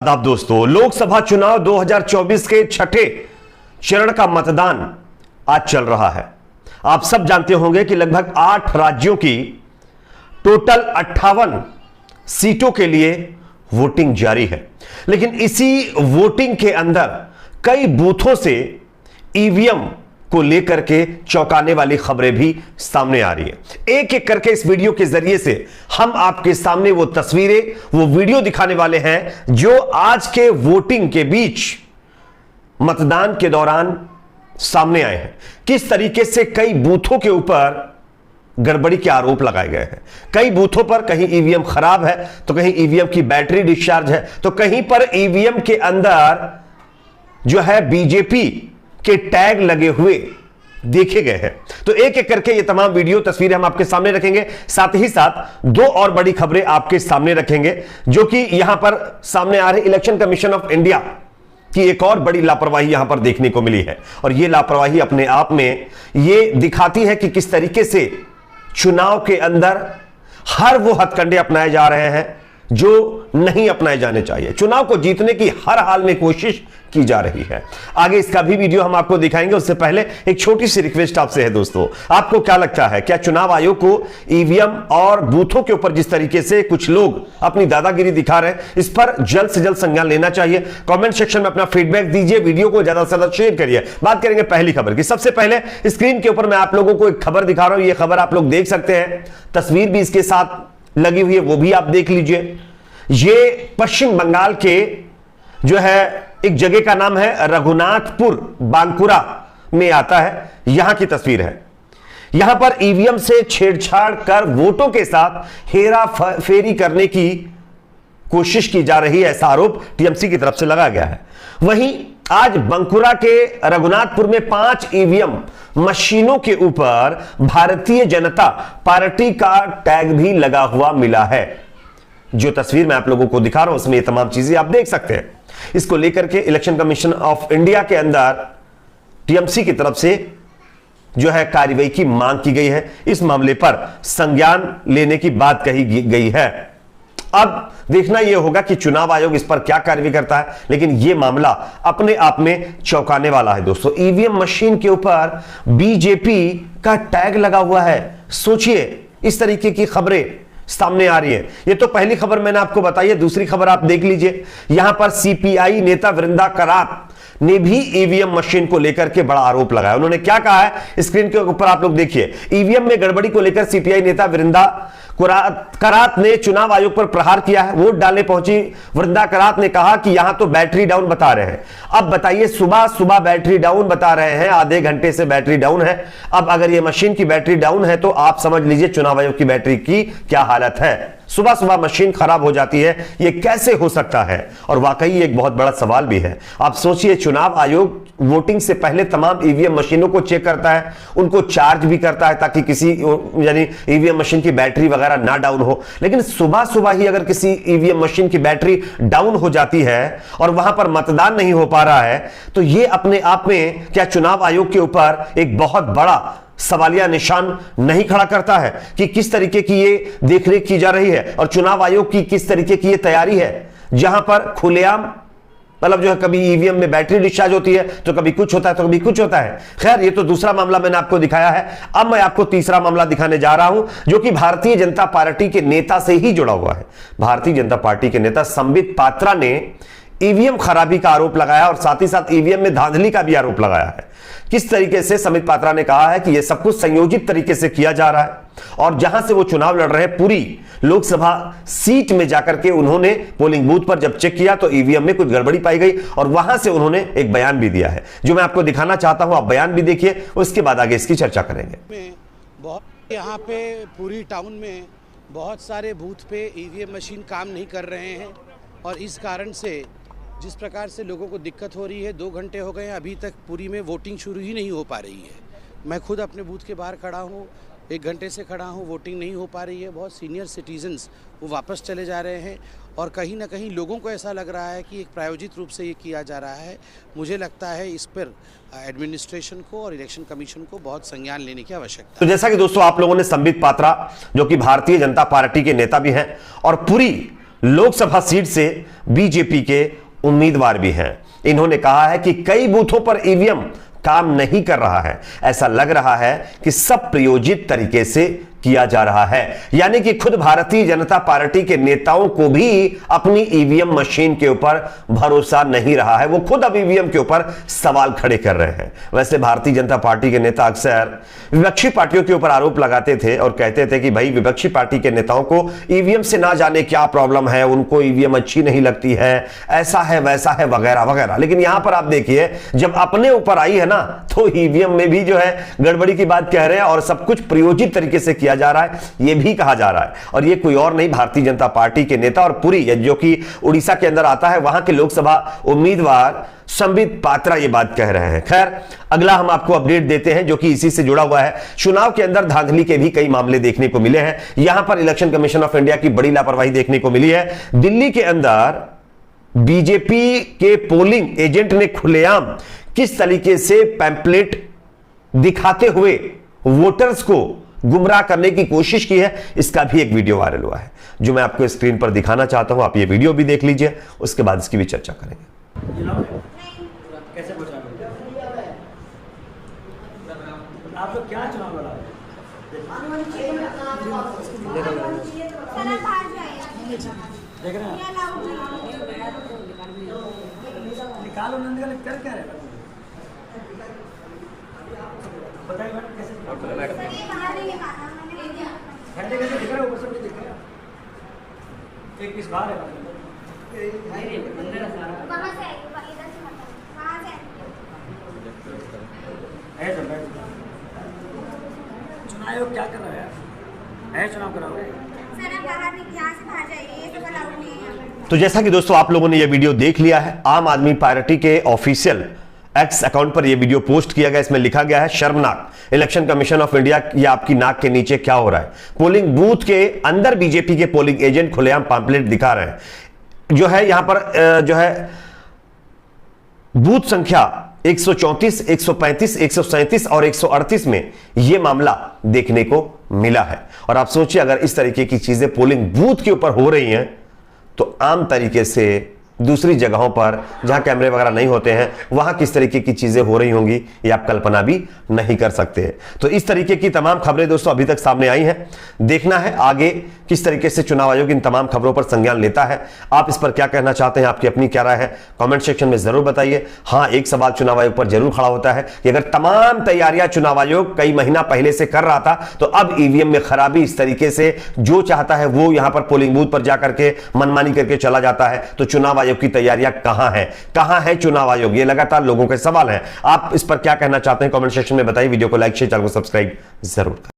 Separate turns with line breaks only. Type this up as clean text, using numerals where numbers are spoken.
आदाब दोस्तों, लोकसभा चुनाव 2024 के छठे चरण का मतदान आज चल रहा है। आप सब जानते होंगे कि लगभग 8 राज्यों की टोटल 58 सीटों के लिए वोटिंग जारी है। लेकिन इसी वोटिंग के अंदर कई बूथों से ईवीएम को लेकर के चौंकाने वाली खबरें भी सामने आ रही है। एक एक करके इस वीडियो के जरिए से हम आपके सामने वो तस्वीरें, वो वीडियो दिखाने वाले हैं जो आज के वोटिंग के बीच मतदान के दौरान सामने आए हैं। किस तरीके से कई बूथों के ऊपर गड़बड़ी के आरोप लगाए गए हैं। कई बूथों पर कहीं ईवीएम खराब है, तो कहीं ईवीएम की बैटरी डिस्चार्ज है, तो कहीं पर ईवीएम के अंदर जो है बीजेपी के टैग लगे हुए देखे गए हैं। तो एक एक करके ये तमाम वीडियो तस्वीरें हम आपके सामने रखेंगे। साथ ही साथ दो और बड़ी खबरें आपके सामने रखेंगे जो कि यहां पर सामने आ रही इलेक्शन कमीशन ऑफ इंडिया की एक और बड़ी लापरवाही यहां पर देखने को मिली है। और यह लापरवाही अपने आप में यह दिखाती है कि किस तरीके से चुनाव के अंदर हर वो हथकंडे अपनाए जा रहे हैं जो नहीं अपनाए जाने चाहिए। चुनाव को जीतने की हर हाल में कोशिश की जा रही है। आगे इसका भी वीडियो हम आपको दिखाएंगे। उससे पहले एक छोटी सी रिक्वेस्ट आपसे है दोस्तों, आपको क्या लगता है, क्या चुनाव आयोग को ईवीएम और बूथों के ऊपर जिस तरीके से कुछ लोग अपनी दादागिरी दिखा रहे हैं, इस पर जल्द से जल्द संज्ञान लेना चाहिए? कमेंट सेक्शन में अपना फीडबैक दीजिए, वीडियो को ज्यादा से ज्यादा शेयर करिए। बात करेंगे पहली खबर की। सबसे पहले स्क्रीन के ऊपर मैं आप लोगों को एक खबर दिखा रहा हूं। यह खबर आप लोग देख सकते हैं, तस्वीर भी इसके साथ लगी हुई है, वो भी आप देख लीजिए। ये पश्चिम बंगाल के जो है एक जगह का नाम है रघुनाथपुर, बांकुरा में आता है, यहां की तस्वीर है। यहां पर ईवीएम से छेड़छाड़ कर वोटों के साथ हेरा फेरी करने की कोशिश की जा रही है, ऐसा आरोप टीएमसी की तरफ से लगाया गया है। वहीं आज बांकुरा के रघुनाथपुर में 5 ईवीएम मशीनों के ऊपर भारतीय जनता पार्टी का टैग भी लगा हुआ मिला है। जो तस्वीर मैं आप लोगों को दिखा रहा हूं उसमें ये तमाम चीजें आप देख सकते हैं। इसको लेकर के इलेक्शन कमीशन ऑफ इंडिया के अंदर टीएमसी की तरफ से जो है कार्रवाई की मांग की गई है। इस मामले पर संज्ञान लेने की बात कही गई है। अब देखना यह होगा कि चुनाव आयोग इस पर क्या कार्रवाई करता है, लेकिन यह मामला अपने आप में चौंकाने वाला है दोस्तों। ईवीएम मशीन के ऊपर बीजेपी का टैग लगा हुआ है। सोचिए, इस तरीके की खबरें सामने आ रही है। ये तो पहली खबर मैंने आपको बताई है। दूसरी खबर आप देख लीजिए। यहां पर सीपीआई नेता वृंदा करात ने भी ईवीएम मशीन को लेकर के बड़ा आरोप लगाया। उन्होंने क्या कहा है, स्क्रीन के ऊपर आप लोग देखिए। ईवीएम में गड़बड़ी को लेकर सीपीआई नेता वृंदा करात ने चुनाव आयोग पर प्रहार किया है। वोट डालने पहुंची वृंदा करात ने कहा कि यहां तो बैटरी डाउन बता रहे हैं। अब बताइए, सुबह सुबह बैटरी डाउन बता रहे हैं, आधे घंटे से बैटरी डाउन है। अब अगर यह मशीन की बैटरी डाउन है तो आप समझ लीजिए चुनाव आयोग की बैटरी की क्या हालत है। सुबह सुबह मशीन खराब हो जाती है, यह कैसे हो सकता है? और वाकई एक बहुत बड़ा सवाल भी है। आप सोचिए, चुनाव आयोग वोटिंग से पहले तमाम ईवीएम मशीनों को चेक करता है, उनको चार्ज भी करता है ताकि किसी यानी ईवीएम मशीन की बैटरी वगैरह ना डाउन हो। लेकिन सुबह सुबह ही अगर किसी ईवीएम मशीन की बैटरी डाउन हो जाती है और वहां पर मतदान नहीं हो पा रहा है, तो यह अपने आप में क्या चुनाव आयोग के ऊपर एक बहुत बड़ा सवालिया निशान नहीं खड़ा करता है कि किस तरीके की ये देखरेख की जा रही है और चुनाव आयोग की किस तरीके की ये तैयारी है, जहां पर खुलेआम मतलब जो है कभी ईवीएम में बैटरी डिस्चार्ज होती है तो कभी कुछ होता है तो कभी कुछ होता है। खैर, ये तो दूसरा मामला मैंने आपको दिखाया है। अब मैं आपको तीसरा मामला दिखाने जा रहा हूं जो कि भारतीय जनता पार्टी के नेता से ही जुड़ा हुआ है। भारतीय जनता पार्टी के नेता संबित पात्रा ने ईवीएम खराबी का आरोप लगाया और साथ ही साथ ईवीएम में धांधली का भी आरोप लगाया है। किस तरीके से संबित पात्रा ने कहा है कि यह सब कुछ संयोजित तरीके से किया जा रहा है और जहां से वो चुनाव लड़ रहे हैं, पूरी लोकसभा सीट में जाकर के उन्होंने पोलिंग बूथ पर जब चेक किया तो ईवीएम में कुछ गड़बड़ी पाई गई और वहां से उन्होंने एक बयान भी दिया है जो मैं आपको दिखाना चाहता हूं। आप बयान भी देखिए, उसके बाद आगे इसकी चर्चा करेंगे।
यहाँ पे पूरी टाउन में बहुत सारे बूथ पे ईवीएम मशीन काम नहीं कर रहे हैं और इस कारण से जिस प्रकार से लोगों को दिक्कत हो रही है, 2 घंटे हो गए हैं, अभी तक पूरी में वोटिंग शुरू ही नहीं हो पा रही है। मैं खुद अपने बूथ के बाहर खड़ा हूँ, 1 घंटे से खड़ा हूँ, वोटिंग नहीं हो पा रही है। बहुत सीनियर सिटीजन्स वो वापस चले जा रहे हैं और कहीं ना कहीं लोगों को ऐसा लग रहा है कि एक प्रायोजित रूप से ये किया जा रहा है। मुझे लगता है इस पर एडमिनिस्ट्रेशन को और इलेक्शन कमीशन को बहुत संज्ञान लेने की आवश्यकता है।
तो जैसा कि दोस्तों आप लोगों ने संबित पात्रा जो कि भारतीय जनता पार्टी के नेता भी हैं और पूरी लोकसभा सीट से बीजेपी के उम्मीदवार भी हैं। इन्होंने कहा है कि कई बूथों पर ईवीएम काम नहीं कर रहा है। ऐसा लग रहा है कि सब प्रयोजित तरीके से किया जा रहा है, यानी कि खुद भारतीय जनता पार्टी के नेताओं को भी अपनी ईवीएम मशीन के ऊपर भरोसा नहीं रहा है। वो खुद अब ईवीएम के ऊपर सवाल खड़े कर रहे हैं। वैसे भारतीय जनता पार्टी के नेता अक्सर विपक्षी पार्टियों के ऊपर आरोप लगाते थे और कहते थे कि भाई विपक्षी पार्टी के नेताओं को ईवीएम से ना जाने क्या प्रॉब्लम है, उनको ईवीएम अच्छी नहीं लगती है, ऐसा है वैसा है वगैरह वगैरह। लेकिन यहां पर आप देखिए, जब अपने ऊपर आई है ना, तो ईवीएम में भी जो है गड़बड़ी की बात कह रहे हैं और सब कुछ प्रयोजित तरीके से किया जा रहा है, यह भी कहा जा रहा है। और यह कोई और नहीं, भारतीय जनता पार्टी के नेता और पुरी, जो कि उड़ीसा के अंदर आता है, वहां के लोकसभा उम्मीदवार संबित पात्रा ये बात कह रहे हैं। खैर, अगला हम आपको अपडेट देते हैं जो कि इसी से जुड़ा हुआ है। चुनाव के अंदर धांधली के भी कई मामले देखने को मिले हैं। यहां पर इलेक्शन कमीशन ऑफ इंडिया की बड़ी लापरवाही देखने को मिली है। दिल्ली के अंदर बीजेपी के पोलिंग एजेंट ने खुलेआम किस तरीके से पैम्पलेट दिखाते हुए वोटर्स को गुमराह करने की कोशिश की है, इसका भी एक वीडियो वायरल हुआ है जो मैं आपको स्क्रीन पर दिखाना चाहता हूं। आप ये वीडियो भी देख लीजिए, उसके बाद इसकी भी चर्चा करेंगे।
कैसे आप लोग क्या चुनाव लड़ा रहे देख रहे हैं? निकालो नंद कर क्या रहे बताइए मैडम कैसे घंटे कैसे दिख रहे हो? ऊपर से दिख रहा है एक पीस बाहर है। चुनाव आयोग क्या कर रहा है? चुनाव कराओगे?
तो जैसा कि दोस्तों आप लोगों ने यह वीडियो देख लिया है, आम आदमी पार्टी के ऑफिशियल एक्स अकाउंट पर यह वीडियो पोस्ट किया गया। इसमें लिखा गया है, शर्मनाक, इलेक्शन कमीशन ऑफ इंडिया, यह आपकी नाक के नीचे क्या हो रहा है। पोलिंग बूथ के अंदर बीजेपी के पोलिंग एजेंट खुलेआम पैम्पलेट दिखा रहे हैं। जो है यहां पर जो है बूथ संख्या 134, 135, 137 और 138 में यह मामला देखने को मिला है। और आप सोचिए, अगर इस तरीके की चीजें पोलिंग बूथ के ऊपर हो रही हैं तो आम तरीके से दूसरी जगहों पर जहां कैमरे वगैरह नहीं होते हैं वहां किस तरीके की चीजें हो रही होंगी, ये आप कल्पना भी नहीं कर सकते। तो इस तरीके की तमाम खबरें दोस्तों अभी तक सामने आई हैं। देखना है आगे किस तरीके से चुनाव आयोग इन तमाम खबरों पर संज्ञान लेता है। आप इस पर क्या कहना चाहते हैं, आपकी अपनी क्या राय है, कमेंट सेक्शन में जरूर बताइए। हां, एक सवाल चुनाव आयोग पर जरूर खड़ा होता है कि अगर तमाम तैयारियां चुनाव आयोग कई महीना पहले से कर रहा था, तो अब ईवीएम में खराबी इस तरीके से जो चाहता है वो यहां पर पोलिंग बूथ पर जाकर के मनमानी करके चला जाता है, तो चुनाव आयोग की तैयारियां कहां है चुनाव आयोग? ये लगातार लोगों के सवाल है। आप इस पर क्या कहना चाहते हैं, कमेंट सेक्शन में बताइए। वीडियो को लाइक शेयर, चैनल को सब्सक्राइब जरूर करें।